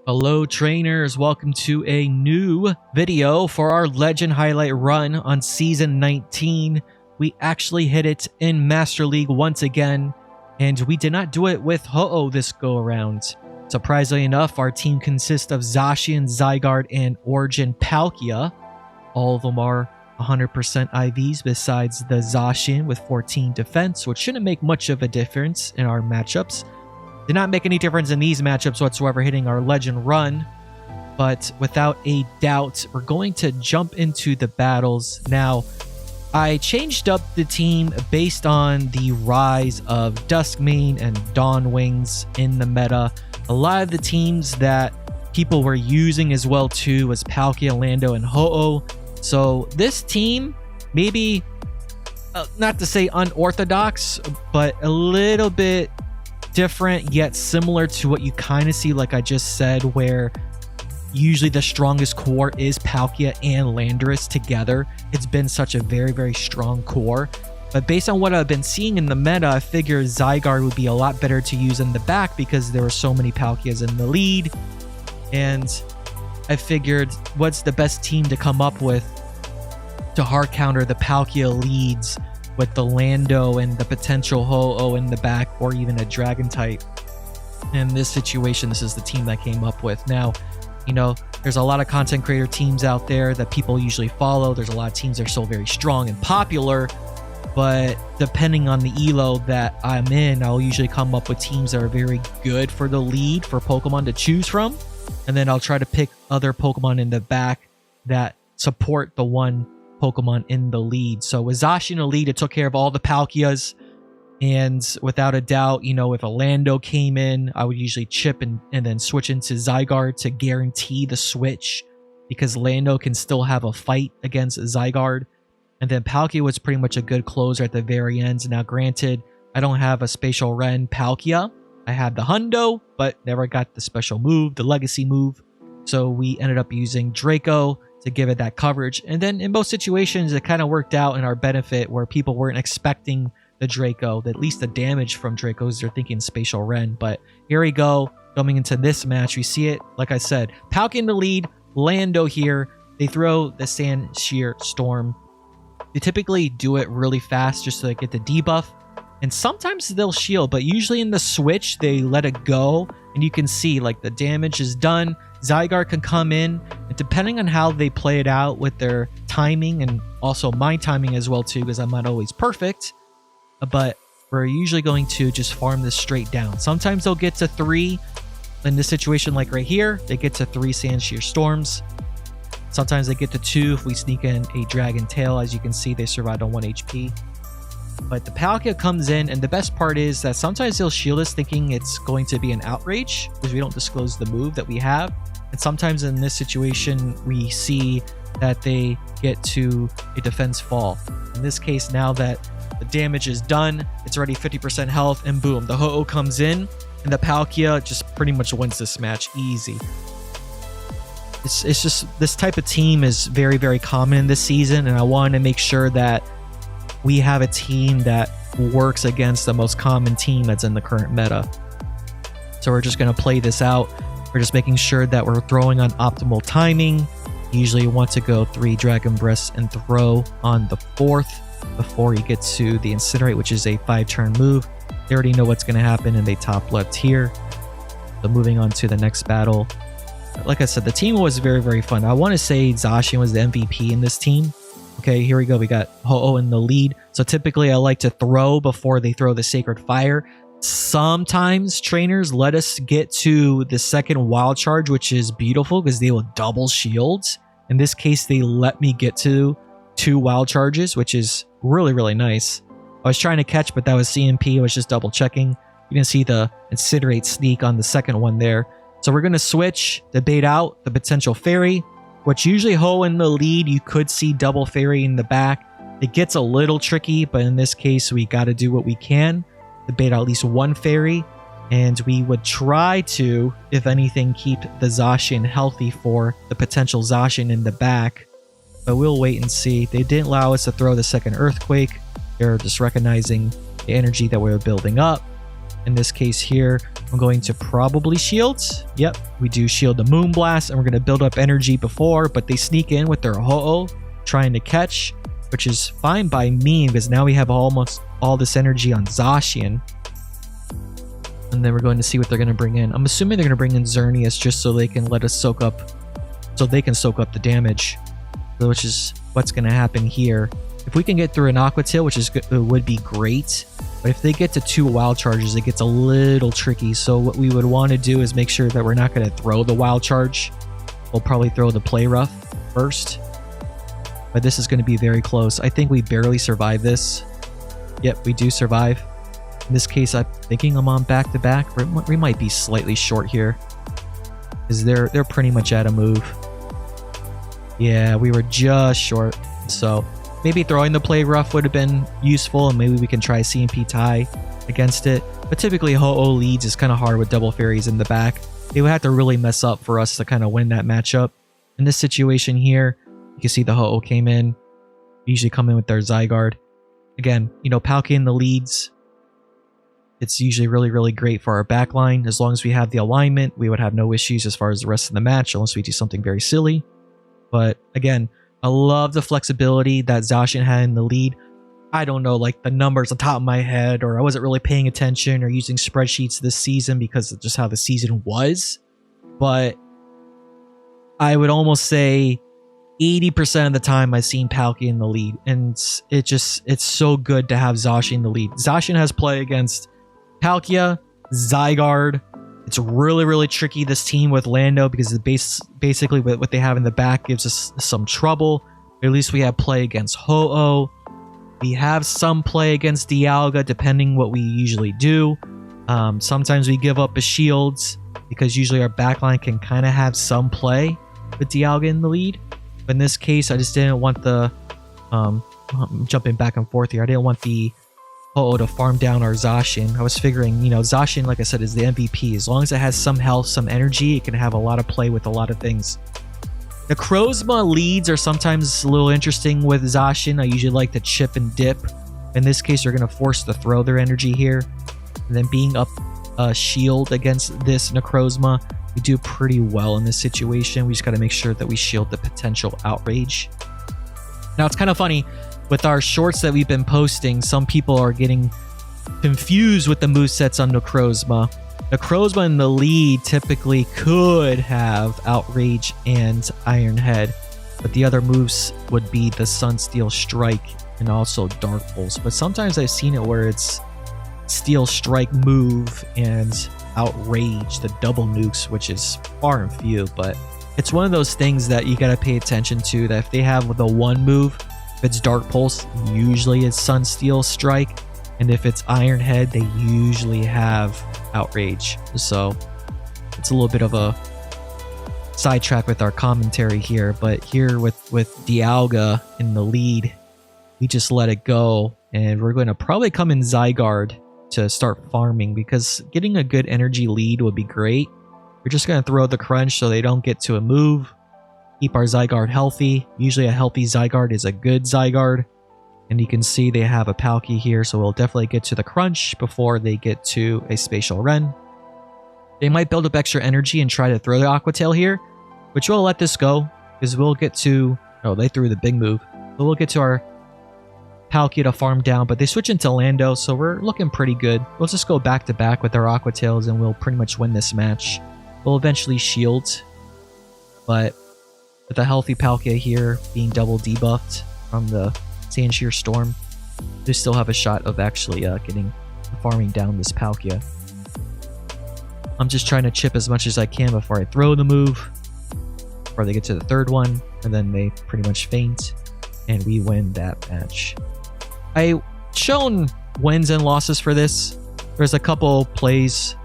Hello trainers, welcome to a new video for our Legend Highlight run on Season 19. We actually hit it in Master League once again, and we did not do it with Ho-Oh this go around. Surprisingly enough, our team consists of Zacian, Zygarde, and Origin Palkia. All of them are 100% IVs besides the Zacian with 14 defense, which shouldn't make much of a difference in our matchups. Did not make any difference in these matchups whatsoever hitting our Legend run, but without a doubt, we're going to jump into the battles. Now, I changed up the team based on the rise of Duskmane and Dawnwings in the meta. A lot of the teams that people were using as well too was Palkia, Lando, and Ho-Oh. So this team, maybe, not to say unorthodox, but a little bit different yet similar to what you kind of see, like I just said, where usually the strongest core is Palkia and Landorus together. It's been such a very strong core, but based on what I've been seeing in the meta, I figured Zygarde would be a lot better to use in the back because there were so many Palkias in the lead, and I figured what's the best team to come up with to hard counter the Palkia leads with the Lando and the potential Ho-Oh in the back, or even a Dragon type. In this situation, this is the team that I came up with. Now, you know, there's a lot of content creator teams out there that people usually follow. There's a lot of teams that are still very strong and popular, but depending on the elo that I'm in, I'll usually come up with teams that are very good for the lead for Pokemon to choose from, and then I'll try to pick other Pokemon in the back that support the one Pokemon in the lead. So with Zacian in the lead, it took care of all the Palkias, and without a doubt, you know, if a Lando came in, I would usually chip and then switch into Zygarde to guarantee the switch, because Lando can still have a fight against Zygarde, and then Palkia was pretty much a good closer at the very end. Now granted, I don't have a Spatial Ren Palkia. I had the Hundo, but never got the special move, the legacy move, so we ended up using Draco to give it that coverage. And then in most situations, it kind of worked out in our benefit where people weren't expecting the Draco, at least the damage from Dracos, they're thinking Spatial Ren. But here we go, coming into this match, we see it, like I said, Palkia in the lead, Lando here, they throw the Sand Shear Storm. They typically do it really fast just so they get the debuff, and sometimes they'll shield, but usually in the switch, they let it go, and you can see like the damage is done. Zygarde can come in, and depending on how they play it out with their timing, and also my timing as well too, because I'm not always perfect, but we're usually going to just farm this straight down. Sometimes they'll get to 3. In this situation, like right here, they get to 3 Sand Shear Storms. Sometimes they get to 2 if we sneak in a Dragon Tail. As you can see, they survived on 1 HP. But the Palkia comes in, and the best part is that sometimes they'll shield us thinking it's going to be an Outrage, because we don't disclose the move that we have. And sometimes in this situation, we see that they get to a defense fall. In this case, now that the damage is done, it's already 50% health, and boom, the Ho-Oh comes in, and the Palkia just pretty much wins this match easy. It's just, this type of team is very common in this season, and I wanted to make sure that we have a team that works against the most common team that's in the current meta. So we're just going to play this out. We're just making sure that we're throwing on optimal timing. Usually you want to go 3 Dragon Breaths and throw on the 4th before you get to the Incinerate, which is a 5-turn move. They already know what's going to happen, and they top left here. So moving on to the next battle. Like I said, the team was very fun. I want to say Zacian was the MVP in this team. Okay, here we go. We got Ho-Oh in the lead. So typically I like to throw before they throw the Sacred Fire. Sometimes trainers let us get to the second Wild Charge, which is beautiful because they will double shields. In this case, they let me get to 2 Wild Charges, which is really nice. I was trying to catch, but that was CMP. I was just double checking. You can see the Incinerate sneak on the second one there. So we're going to switch to bait out the potential Fairy, which usually Ho in the lead, you could see double Fairy in the back. It gets a little tricky, but in this case, we got to do what we can to bait out at least 1 Fairy, and we would try to, if anything, keep the Zacian healthy for the potential Zacian in the back, but we'll wait and see. They didn't allow us to throw the second Earthquake. They're just recognizing the energy that we were building up. In this case here, I'm going to probably shield. Yep, we do shield the Moonblast, and we're going to build up energy before, but they sneak in with their Ho-Oh, trying to catch, which is fine by me, because now we have almost all this energy on Zacian. And then we're going to see what they're going to bring in. I'm assuming they're going to bring in Xerneas just so they can let us soak up, the damage, which is what's going to happen here. If we can get through an Aqua Tail, which is good, it would be great. But if they get to 2 wild charges, it gets a little tricky. So what we would want to do is make sure that we're not going to throw the wild charge. We'll probably throw the Play Rough first. But this is going to be very close. I think we barely survive this. Yep, we do survive. In this case, I'm thinking I'm on back-to-back. We might be slightly short here, because they're pretty much at a move. Yeah, we were just short. So maybe throwing the Play Rough would have been useful, and maybe we can try CMP tie against it. But typically, Ho-Oh leads is kind of hard with double fairies in the back. They would have to really mess up for us to kind of win that matchup. In this situation here, you can see the Ho-Oh came in. We usually come in with their Zygarde. Again, you know, Palkia in the leads. It's usually really, really great for our backline. As long as we have the alignment, we would have no issues as far as the rest of the match, unless we do something very silly. But again, I love the flexibility that Zacian had in the lead. I don't know, like the numbers on top of my head, or I wasn't really paying attention or using spreadsheets this season because of just how the season was. But I would almost say 80% of the time I've seen Palkia in the lead. And it's so good to have Zacian in the lead. Zacian has play against Palkia, Zygarde. It's really, really tricky, this team with Lando, because basically what they have in the back gives us some trouble. At least we have play against Ho-Oh. We have some play against Dialga, depending what we usually do. Sometimes we give up a shields, because usually our backline can kind of have some play with Dialga in the lead. But in this case, I just didn't want the... I'm jumping back and forth here. I didn't want the Ho-Oh to farm down our Zacian. I was figuring, you know, Zacian, like I said, is the MVP. As long as it has some health, some energy, it can have a lot of play with a lot of things. The Necrozma leads are sometimes a little interesting with Zacian. I usually like to chip and dip. In this case, you're going to force to throw their energy here. And then being up a shield against this Necrozma, we do pretty well in this situation. We just got to make sure that we shield the potential outrage. Now, it's kind of funny. With our shorts that we've been posting, some people are getting confused with the movesets on Necrozma. Necrozma in the lead typically could have Outrage and Iron Head, but the other moves would be the Sunsteel Strike and also Dark Pulse. But sometimes I've seen it where it's Steel Strike move and Outrage, the double nukes, which is far and few, but it's one of those things that you gotta pay attention to, that if they have the one move, if it's Dark Pulse, usually it's Sunsteel Strike, and if it's Iron Head, they usually have Outrage. So it's a little bit of a sidetrack with our commentary here, but here with Dialga in the lead, we just let it go, and we're going to probably come in Zygarde to start farming, because getting a good energy lead would be great. We're just going to throw the crunch so they don't get to a move. Keep our Zygarde healthy. Usually a healthy Zygarde is a good Zygarde. And you can see they have a Palkia here, so we'll definitely get to the crunch before they get to a Spatial Ren. They might build up extra energy and try to throw the Aqua Tail here, which we'll let this go, because we'll get to... Oh, they threw the big move. But we'll get to our Palkia to farm down, but they switch into Lando, so we're looking pretty good. We'll just go back to back with our Aqua Tails, and we'll pretty much win this match. We'll eventually shield, but with a healthy Palkia here being double debuffed from the Sandshear Storm, they still have a shot of actually farming down this Palkia. I'm just trying to chip as much as I can before I throw the move, before they get to the third one, and then they pretty much faint, and we win that match. I shown wins and losses for this. There's a couple plays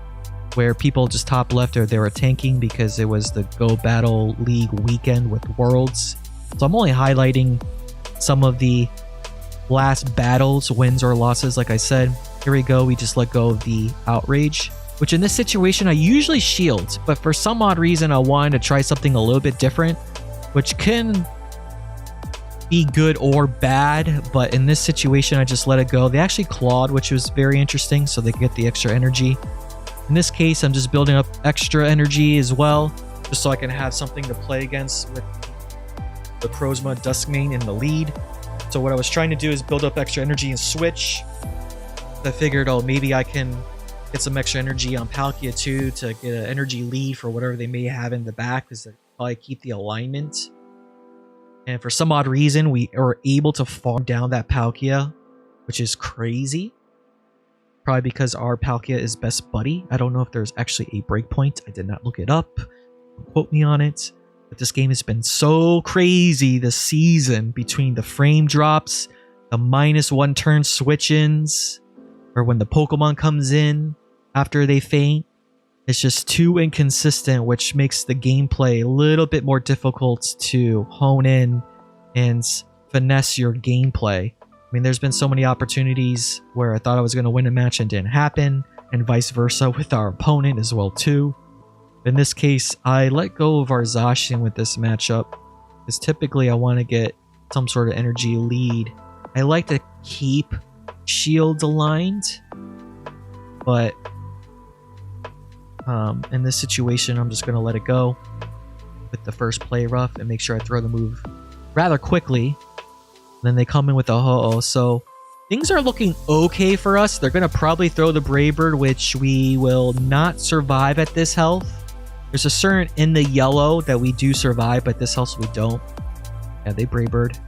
where people just top left or they were tanking because it was the Go Battle League weekend with Worlds. So I'm only highlighting some of the last battles, wins or losses. Like I said, here we go. We just let go of the Outrage, which in this situation I usually shield, but for some odd reason I wanted to try something a little bit different, which can be good or bad, but in this situation, I just let it go. They actually clawed, which was very interesting, so they could get the extra energy. In this case, I'm just building up extra energy as well, just so I can have something to play against with the Crozma Duskmane in the lead. So what I was trying to do is build up extra energy and switch. I figured, oh, maybe I can get some extra energy on Palkia too to get an energy lead for whatever they may have in the back, because they probably keep the alignment. And for some odd reason, we were able to farm down that Palkia, which is crazy. Probably because our Palkia is best buddy. I don't know if there's actually a breakpoint. I did not look it up. Don't quote me on it. But this game has been so crazy this season, between the frame drops, the -1 turn switch-ins, or when the Pokemon comes in after they faint. It's just too inconsistent, which makes the gameplay a little bit more difficult to hone in and finesse your gameplay. I mean, there's been so many opportunities where I thought I was going to win a match and didn't happen, and vice versa with our opponent as well too. In this case, I let go of our Zacian with this matchup, because typically I want to get some sort of energy lead. I like to keep shields aligned, but in this situation, I'm just going to let it go with the first play rough and make sure I throw the move rather quickly. Then they come in with a Ho-Oh, so things are looking okay for us. They're going to probably throw the Brave Bird, which we will not survive at this health. There's a certain in the yellow that we do survive, but this health we don't. Yeah, they Brave Bird.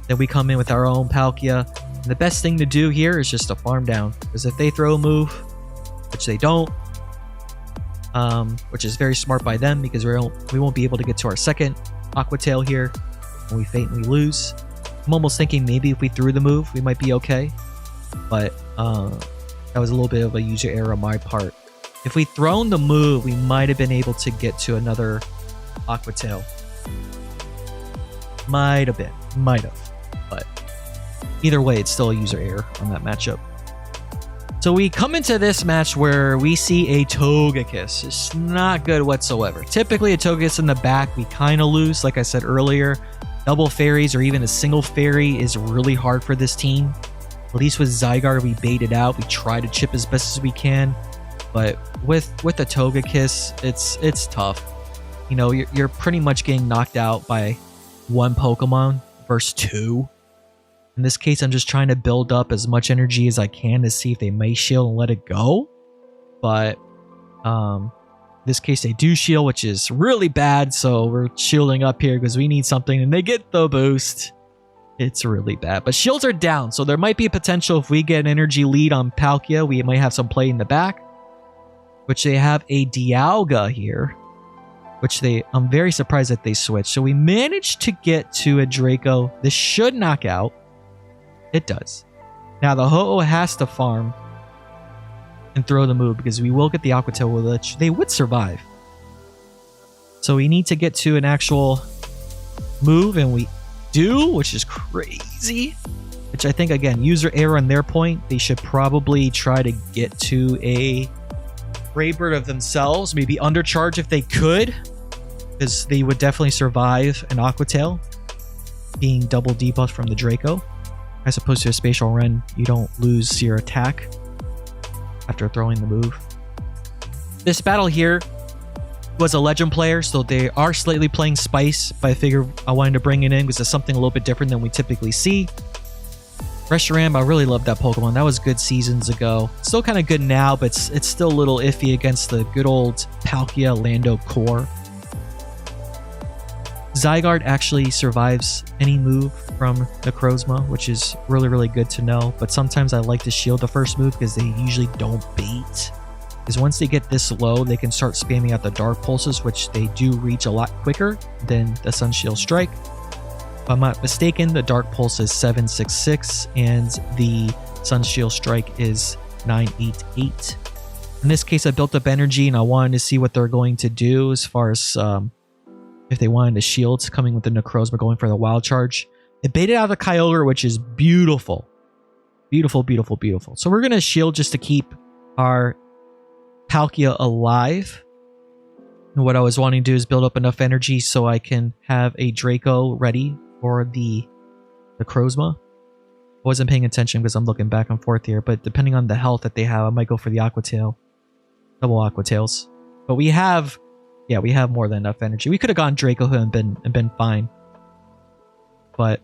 Then we come in with our own Palkia. And the best thing to do here is just to farm down, because if they throw a move, which they don't, which is very smart by them, because we won't be able to get to our second Aqua Tail here, and we faint and we lose. I'm almost thinking maybe if we threw the move, we might be okay, but that was a little bit of a user error on my part. If we'd thrown the move, we might have been able to get to another Aqua Tail. Might have, but either way, it's still a user error on that matchup. So we come into this match where we see a Togekiss. It's not good whatsoever. Typically, a Togekiss in the back, we kind of lose. Like I said earlier, double fairies or even a single fairy is really hard for this team. At least with Zygarde, we bait it out. We try to chip as best as we can. But with the Togekiss, it's tough. You know, you're pretty much getting knocked out by one Pokemon versus two. In this case, I'm just trying to build up as much energy as I can to see if they may shield and let it go. But in this case, they do shield, which is really bad. So we're shielding up here because we need something, and they get the boost. It's really bad. But shields are down, so there might be a potential if we get an energy lead on Palkia, we might have some play in the back. Which they have a Dialga here, which I'm very surprised that they switched. So we managed to get to a Draco. This should knock out. It does. Now the Ho-Oh has to farm and throw the move, because we will get the Aqua Tail, which they would survive. So we need to get to an actual move, and we do, which is crazy. Which I think, again, user error on their point. They should probably try to get to a Brave Bird of themselves, maybe undercharge if they could, because they would definitely survive an Aqua Tail being double debuffed from the Draco. As opposed to a Spatial Ren, you don't lose your attack after throwing the move. This battle here was a Legend player, so they are slightly playing Spice, but I figured I wanted to bring it in because it's something a little bit different than we typically see. Reshiram, I really love that Pokemon. That was good seasons ago. Still kind of good now, but it's still a little iffy against the good old Palkia Lando core. Zygarde actually survives any move from Necrozma, which is really, really good to know. But sometimes I like to shield the first move because they usually don't bait. Because once they get this low, they can start spamming out the Dark Pulses, which they do reach a lot quicker than the Sunshield Strike. If I'm not mistaken, the Dark Pulse is 766 and the Sunshield Strike is 988. In this case, I built up energy and I wanted to see what they're going to do as far as if they wanted the shields coming with the Necrozma, going for the Wild Charge. It baited out the Kyogre, which is beautiful. Beautiful, beautiful, beautiful. So we're going to shield just to keep our Palkia alive. And what I was wanting to do is build up enough energy so I can have a Draco ready for the the Crozma. I wasn't paying attention because I'm looking back and forth here, but depending on the health that they have, I might go for the Aqua Tail. Double Aqua Tails. But we have, yeah, we have more than enough energy. We could have gone Draco and been fine. But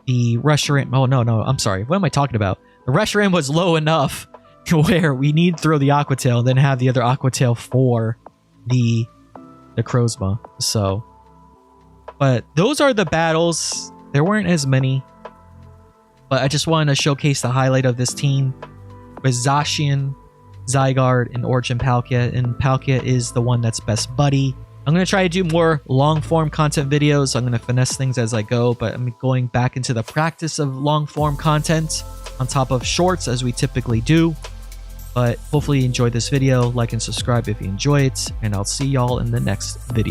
the Reshiram, oh no, I'm sorry. What am I talking about? The Reshiram was low enough where we need to throw the Aqua Tail and then have the other Aqua Tail for the Crozma. So, but those are the battles. There weren't as many. But I just wanted to showcase the highlight of this team with Zacian, Zygarde, and Origin Palkia. And Palkia is the one that's best buddy. I'm going to try to do more long-form content videos. I'm going to finesse things as I go, but I'm going back into the practice of long-form content on top of shorts as we typically do. But hopefully you enjoyed this video. Like and subscribe if you enjoy it, and I'll see y'all in the next video.